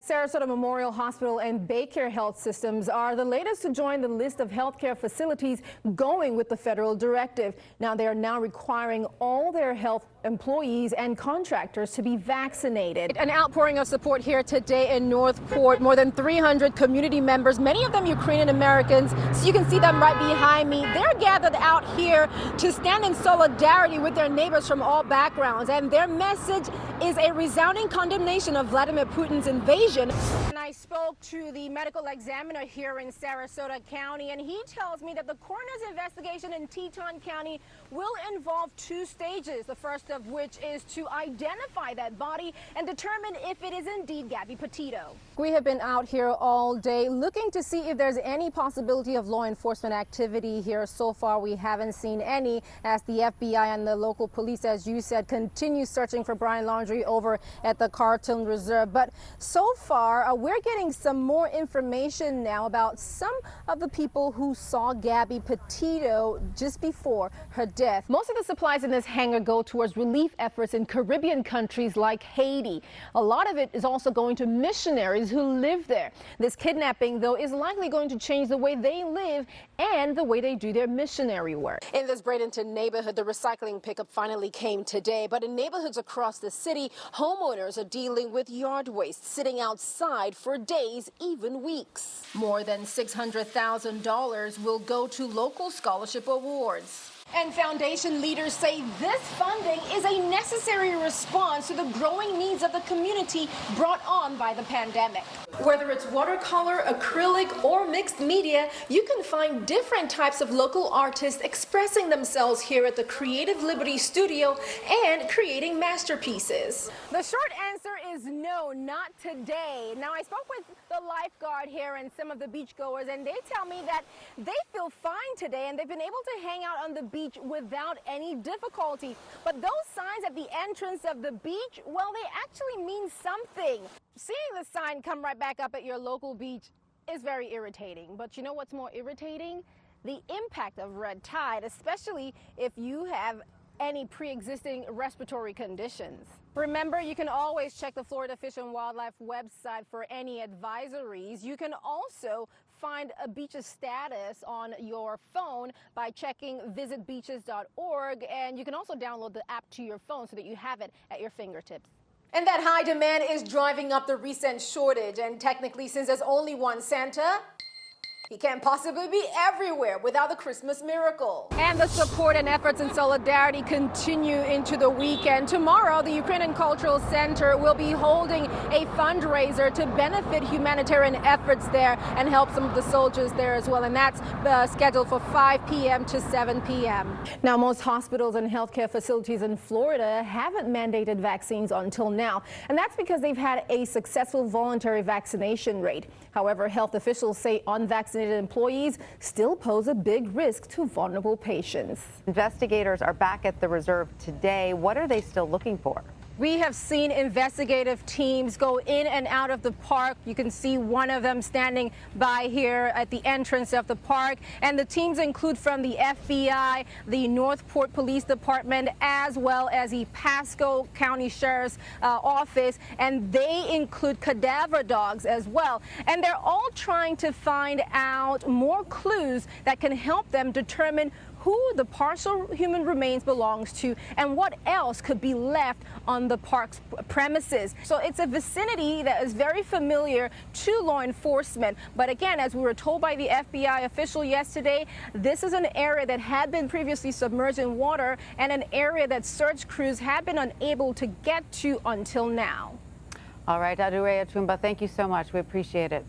Sarasota Memorial Hospital and Baycare Health Systems are the latest to join the list of healthcare facilities going with the federal directive. Now they are now requiring all their health employees and contractors to be vaccinated. An outpouring of support here today in Northport. More than 300 community members, many of them Ukrainian Americans. So you can see them right behind me. They're gathered out here to stand in solidarity with their neighbors from all backgrounds. And their message is a resounding condemnation of Vladimir Putin's invasion. And I spoke to the medical examiner here in Sarasota County, and he tells me that the coroner's investigation in Teton County will involve two stages. The first of which is to identify that body and determine if it is indeed Gabby Petito. We have been out here all day looking to see if there's any possibility of law enforcement activity here. So far, we haven't seen any, as the FBI and the local police, as you said, continue searching for Brian Laundrie over at the Carlton Reserve. But so far, we're getting some more information now about some of the people who saw Gabby Petito just before her death. Most of the supplies in this hangar go towards relief efforts in Caribbean countries like Haiti. A lot of it is also going to missionaries who live there. This kidnapping, though, is likely going to change the way they live and the way they do their missionary work. In this Bradenton neighborhood, the recycling pickup finally came today, but in neighborhoods across the city, homeowners are dealing with yard waste sitting outside for days, even weeks. More than $600,000 will go to local scholarship awards. And foundation leaders say this funding is a necessary response to the growing needs of the community brought on by the pandemic. Whether it's watercolor, acrylic, or mixed media, you can find different types of local artists expressing themselves here at the Creative Liberty Studio and creating masterpieces. The short answer is no, not today. Now, I spoke with the lifeguard here and some of the beachgoers, and they tell me that they feel fine today and they've been able to hang out on the beach without any difficulty. But those signs at the entrance of the beach, well, they actually mean something. Seeing the sign come right back up at your local beach is very irritating. But you know what's more irritating? The impact of red tide, especially if you have any pre-existing respiratory conditions. Remember, you can always check the Florida Fish and Wildlife website for any advisories. You can also find a beach's status on your phone by checking visitbeaches.org, and you can also download the app to your phone so that you have it at your fingertips. And that high demand is driving up the recent shortage, and technically, since there's only one Santa, he can't possibly be everywhere without the Christmas miracle. And the support and efforts in solidarity continue into the weekend. Tomorrow, the Ukrainian Cultural Center will be holding a fundraiser to benefit humanitarian efforts there and help some of the soldiers there as well. And that's scheduled for 5 p.m. to 7 p.m. Now, most hospitals and healthcare facilities in Florida haven't mandated vaccines until now. And that's because they've had a successful voluntary vaccination rate. However, health officials say unvaccinated employees still pose a big risk to vulnerable patients. Investigators are back at the reserve today. What are they still looking for? We have seen investigative teams go in and out of the park. You can see one of them standing by here at the entrance of the park. And the teams include from the FBI, the Northport Police Department, as well as the Pasco County Sheriff's Office. And they include cadaver dogs as well. And they're all trying to find out more clues that can help them determine who the partial human remains belongs to and what else could be left on the park's premises. So it's a vicinity that is very familiar to law enforcement. But again, as we were told by the FBI official yesterday, this is an area that had been previously submerged in water and an area that search crews have been unable to get to until now. All right, Adaure Achumba, thank you so much. We appreciate it.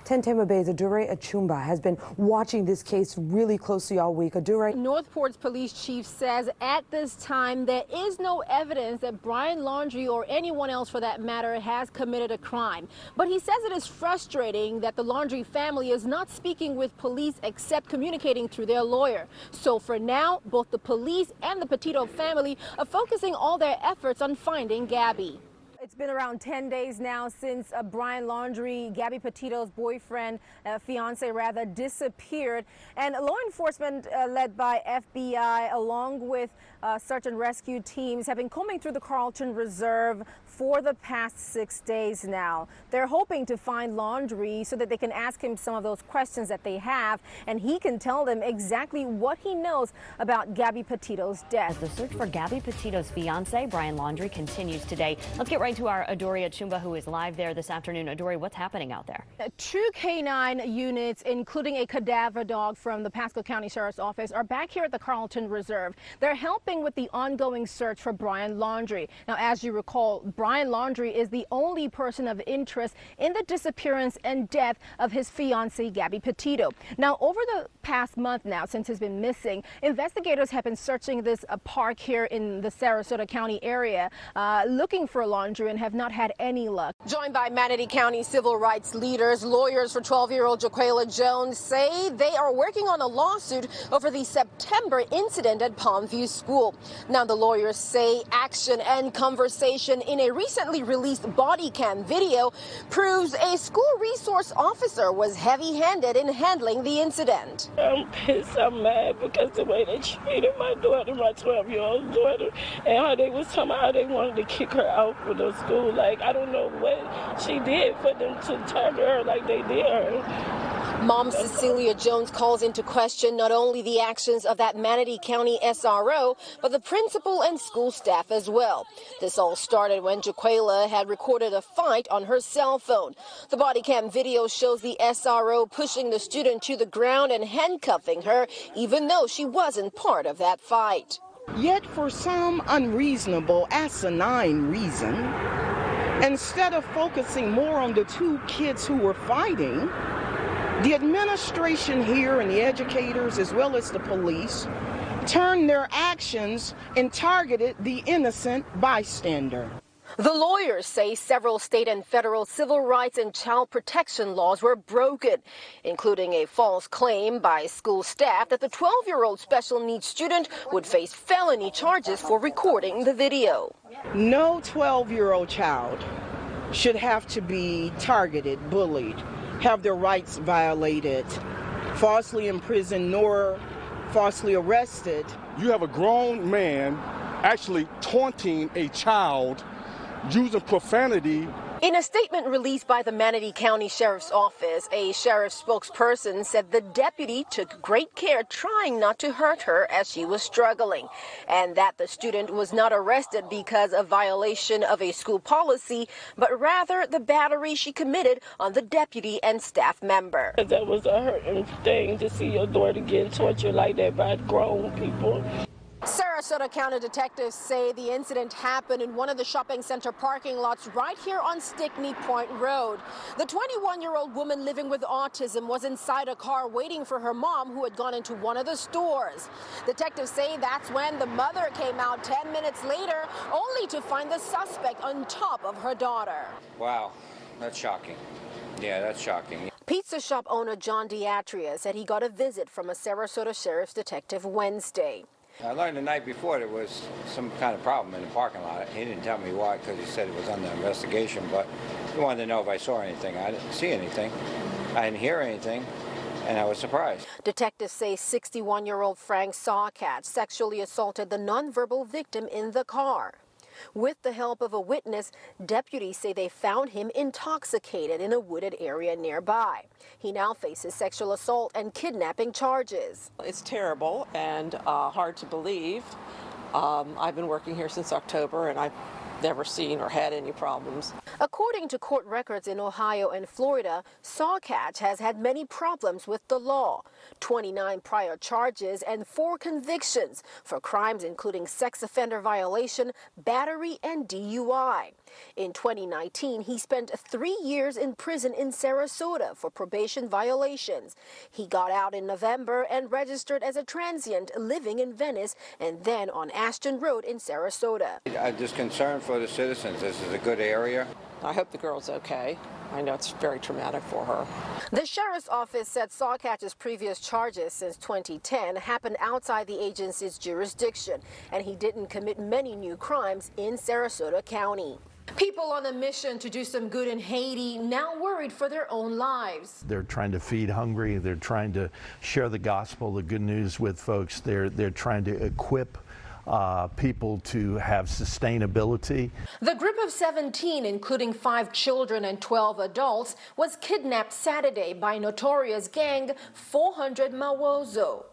10 Tampa Bay's Adaure Achumba has been watching this case really closely all week. Adaure. Northport's police chief says at this time there is no evidence that Brian Laundrie or anyone else for that matter has committed a crime. But he says it is frustrating that the Laundrie family is not speaking with police except communicating through their lawyer. So for now, both the police and the Petito family are focusing all their efforts on finding Gabby. It's been around 10 days now since Brian Laundrie, Gabby Petito's boyfriend, fiance rather, disappeared. And law enforcement led by FBI along with search and rescue teams have been combing through the Carlton Reserve for the past 6 days now. They're hoping to find Laundrie so that they can ask him some of those questions that they have, and he can tell them exactly what he knows about Gabby Petito's death. The search for Gabby Petito's fiance, Brian Laundrie, continues today. Let's get right to our Adaure Achumba, who is live there this afternoon. Adaure, what's happening out there? 2 canine units, including a cadaver dog from the Pasco County Sheriff's Office, are back here at the Carlton Reserve. They're helping with the ongoing search for Brian Laundrie. Now, as you recall, Brian Laundrie is the only person of interest in the disappearance and death of his fiancée, Gabby Petito. Now, over the past month now, since he's been missing, investigators have been searching this park here in the Sarasota County area, looking for Laundrie, and have not had any luck. Joined by Manatee County civil rights leaders, lawyers for 12-year-old Jaquela Jones say they are working on a lawsuit over the September incident at Palmview School. Now, the lawyers say action and conversation in a recently released body cam video proves a school resource officer was heavy-handed in handling the incident. I'm pissed, I'm mad because the way they treated my daughter, my 12-year-old daughter, and how they was talking about how they wanted to kick her out for the school. Like, I don't know what she did for them to target her like they did her. Mom Cecilia Jones calls into question not only the actions of that Manatee County SRO, but the principal and school staff as well. This all started when Jaquela had recorded a fight on her cell phone. The body cam video shows the SRO pushing the student to the ground and handcuffing her, even though she wasn't part of that fight. Yet for some unreasonable, asinine reason, instead of focusing more on the 2 kids who were fighting, the administration here and the educators as well as the police turned their actions and targeted the innocent bystander. The lawyers say several state and federal civil rights and child protection laws were broken, including a false claim by school staff that the 12-year-old special needs student would face felony charges for recording the video. No 12-year-old child should have to be targeted, bullied, have their rights violated, falsely imprisoned, nor falsely arrested. You have a grown man actually taunting a child, using profanity. In a statement released by the Manatee County Sheriff's Office, a sheriff's spokesperson said the deputy took great care trying not to hurt her as she was struggling, and that the student was not arrested because of violation of a school policy, but rather the battery she committed on the deputy and staff member. That was a hurting thing to see your daughter getting tortured like that by grown people. Sarasota County detectives say the incident happened in one of the shopping center parking lots right here on Stickney Point Road. The 21-year-old woman living with autism was inside a car waiting for her mom, who had gone into one of the stores. Detectives say that's when the mother came out 10 minutes later, only to find the suspect on top of her daughter. Wow, that's shocking. Yeah, that's shocking. Pizza shop owner John Diatria said he got a visit from a Sarasota sheriff's detective Wednesday. I learned the night before there was some kind of problem in the parking lot. He didn't tell me why, because he said it was under investigation, but he wanted to know if I saw anything. I didn't see anything. I didn't hear anything, and I was surprised. Detectives say 61-year-old Frank Sawcat sexually assaulted the nonverbal victim in the car. With the help of a witness, deputies say they found him intoxicated in a wooded area nearby. He now faces sexual assault and kidnapping charges. It's terrible and hard to believe. I've been working here since October, and I've never seen or had any problems. According to court records in Ohio and Florida, Sawcat has had many problems with the law. 29 prior charges and 4 convictions for crimes including sex offender violation, battery, and DUI. In 2019, he spent 3 years in prison in Sarasota for probation violations. He got out in November and registered as a transient living in Venice and then on Ashton Road in Sarasota. I'm just concerned for the citizens. This is a good area. I hope the girl's okay. I know it's very traumatic for her. The sheriff's office said Sawcatch's previous charges since 2010 happened outside the agency's jurisdiction, and he didn't commit many new crimes in Sarasota County. People on a mission to do some good in Haiti now worried for their own lives. They're trying to feed hungry. They're trying to share the gospel, the good news with folks. They're trying to equip people to have sustainability. The group of 17, including 5 children and 12 adults, was kidnapped Saturday by notorious gang 400 Mawozo.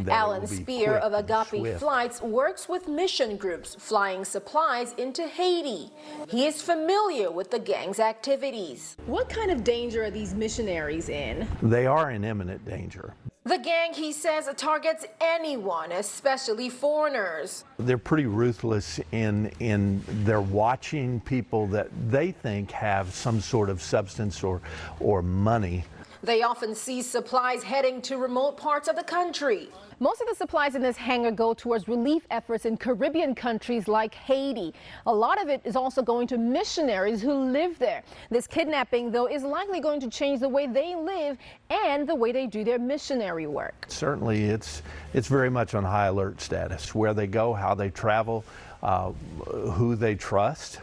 Alan Spear of Agape Flights works with mission groups flying supplies into Haiti. He is familiar with the gang's activities. What kind of danger are these missionaries in? They are in imminent danger. The gang, he says, targets anyone, especially foreigners. They're pretty ruthless in they're watching people that they think have some sort of substance or money. They often see supplies heading to remote parts of the country. Most of the supplies in this hangar go towards relief efforts in Caribbean countries like Haiti. A lot of it is also going to missionaries who live there. This kidnapping, though, is likely going to change the way they live and the way they do their missionary work. Certainly, it's very much on high alert status. Where they go, how they travel, who they trust.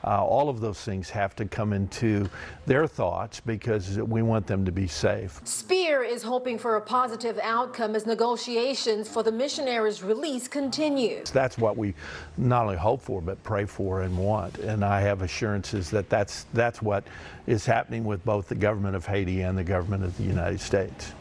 All of those things have to come into their thoughts because we want them to be safe. Spear is hoping for a positive outcome as negotiations for the missionaries' release continue. That's what we not only hope for, but pray for and want. And I have assurances that that's what is happening with both the government of Haiti and the government of the United States.